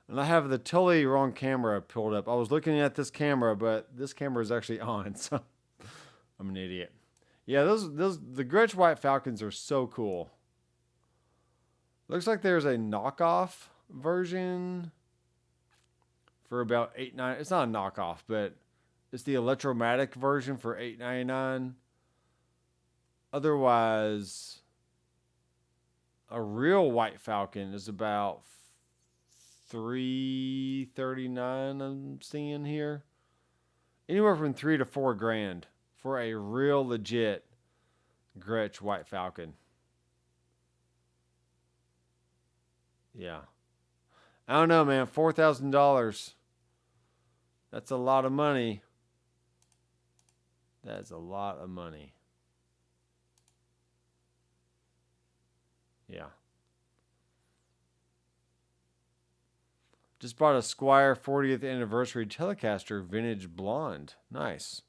And I have the totally wrong camera pulled up. I was looking at this camera, but this camera is actually on, so I'm an idiot. Yeah, the Gretsch White Falcons are so cool. Looks like there's a knockoff version for about $8.99. It's not a knockoff, but it's the Electromatic version for $8.99. Otherwise, a real White Falcon is about $339. I'm seeing here, anywhere from $3 to $4 grand for a real legit Gretsch White Falcon. Yeah, I don't know, man. $4,000. That's a lot of money. That's a lot of money. Yeah. Just bought a Squier 40th anniversary Telecaster vintage blonde. Nice.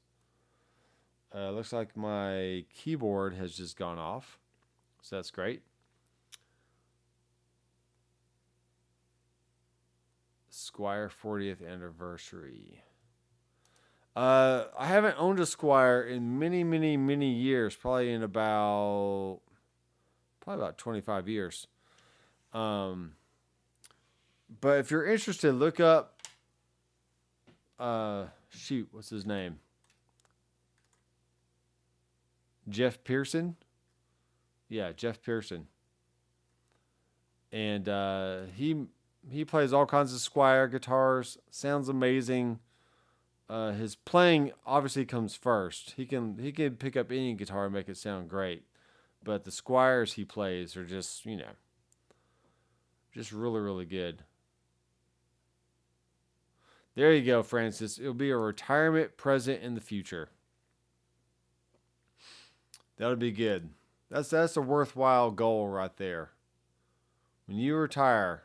Looks like my keyboard has just gone off. So that's great. Squier 40th anniversary. I haven't owned a Squier in many years. Probably about 25 years. But if you're interested, look up. What's his name? Jeff Pearson. Yeah, Jeff Pearson. And he plays all kinds of Squier guitars. Sounds amazing. His playing obviously comes first. He can pick up any guitar and make it sound great. But the Squiers he plays are just, just really, really good. There you go, Francis. It'll be a retirement present in the future. That'll be good. That's a worthwhile goal right there. When you retire,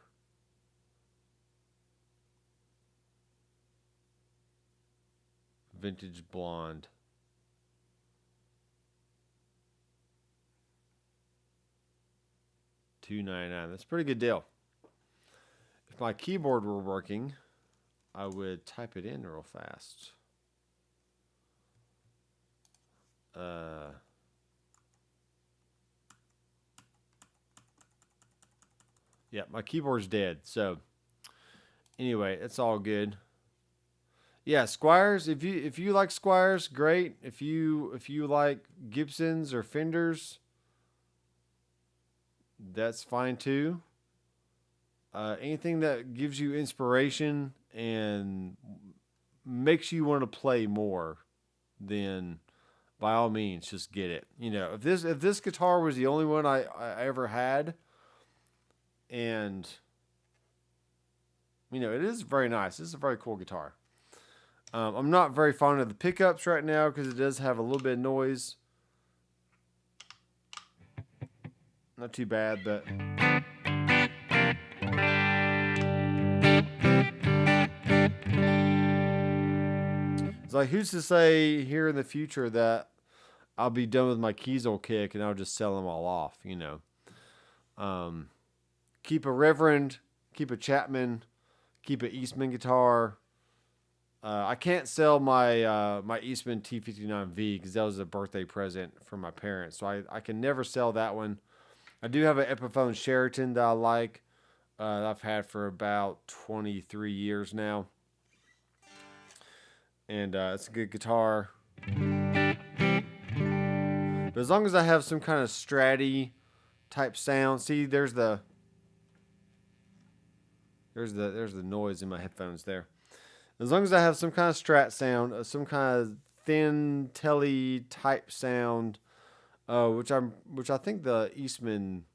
vintage blonde. $299. That's a pretty good deal. If my keyboard were working, I would type it in real fast. Yeah, my keyboard's dead. So anyway, it's all good. Yeah, Squires. If you like Squires, great. If you like Gibsons or Fenders, that's fine too. Anything that gives you inspiration and makes you want to play more, then by all means, just get it. You know, if this guitar was the only one I ever had, and you know, it is very nice. This is a very cool guitar. I'm not very fond of the pickups right now because it does have a little bit of noise. Not too bad, but it's like, who's to say here in the future that I'll be done with my Kiesel kick and I'll just sell them all off, you know. Keep a Reverend, keep a Chapman, keep an Eastman guitar. I can't sell my my Eastman T59V because that was a birthday present from my parents, so I can never sell that one. I do have an Epiphone Sheraton that I like. That I've had for about 23 years now, and it's a good guitar. But as long as I have some kind of Stratty type sound, see, there's the noise in my headphones there. As long as I have some kind of Strat sound, some kind of thin telly type sound, which I think the Eastman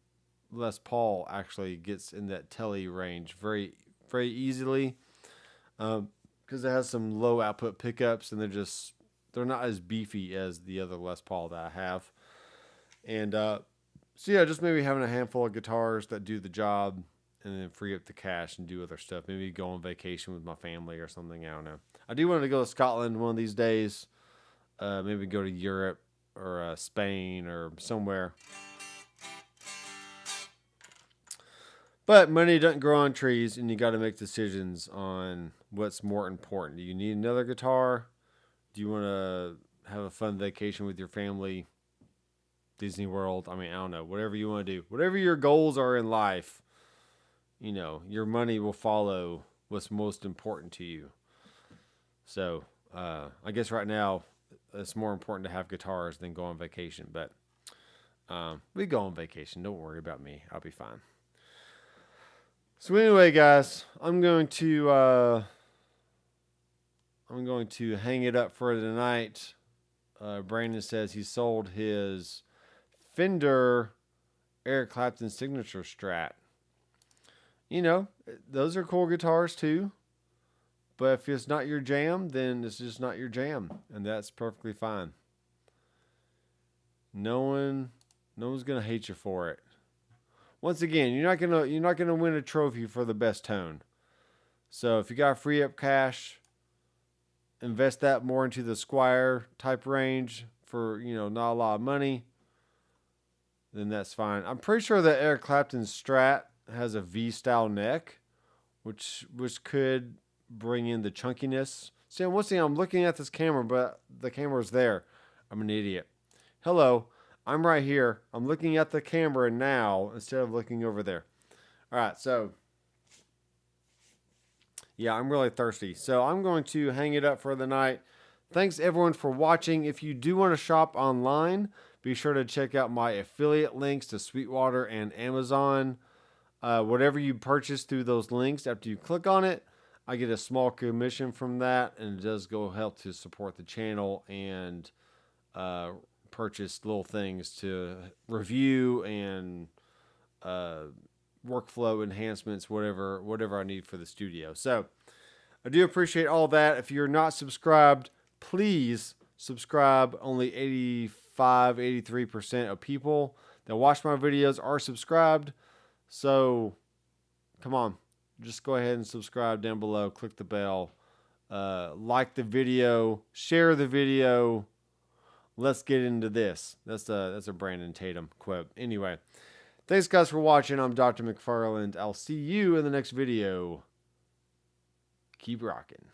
Les Paul actually gets in that telly range very very easily, because it has some low output pickups and they're not as beefy as the other Les Paul that I have, and so yeah, just maybe having a handful of guitars that do the job. And then free up the cash and do other stuff. Maybe go on vacation with my family or something. I don't know. I do want to go to Scotland one of these days. Maybe go to Europe or Spain or somewhere. But money doesn't grow on trees, and you got to make decisions on what's more important. Do you need another guitar? Do you want to have a fun vacation with your family? Disney World? I mean, I don't know. Whatever you want to do. Whatever your goals are in life. You know, your money will follow what's most important to you. So, I guess right now, it's more important to have guitars than go on vacation. But we go on vacation. Don't worry about me. I'll be fine. So anyway, guys, I'm going to hang it up for tonight. Brandon says he sold his Fender Eric Clapton signature Strat. You know, those are cool guitars too. But if it's not your jam, then it's just not your jam. And that's perfectly fine. No one's gonna hate you for it. Once again, you're not gonna win a trophy for the best tone. So if you got free up cash, invest that more into the Squire type range for, you know, not a lot of money, then that's fine. I'm pretty sure that Eric Clapton's Strat has a V-style neck, which could bring in the chunkiness. See, once again, I'm looking at this camera, but the camera's there. I'm an idiot. Hello, I'm right here. I'm looking at the camera now instead of looking over there. All right, so yeah, I'm really thirsty. So I'm going to hang it up for the night. Thanks everyone for watching. If you do want to shop online, be sure to check out my affiliate links to Sweetwater and Amazon. Whatever you purchase through those links, after you click on it, I get a small commission from that, and it does go help to support the channel and purchase little things to review and workflow enhancements, whatever I need for the studio. So I do appreciate all that. If you're not subscribed, please subscribe. Only 83% of people that watch my videos are subscribed. So, come on, just go ahead and subscribe down below. Click the bell, like the video, share the video. Let's get into this. That's a Brandon Tatum quote. Anyway, Thanks, guys, for watching. I'm Dr. McFarland. I'll see you in the next video. Keep rocking.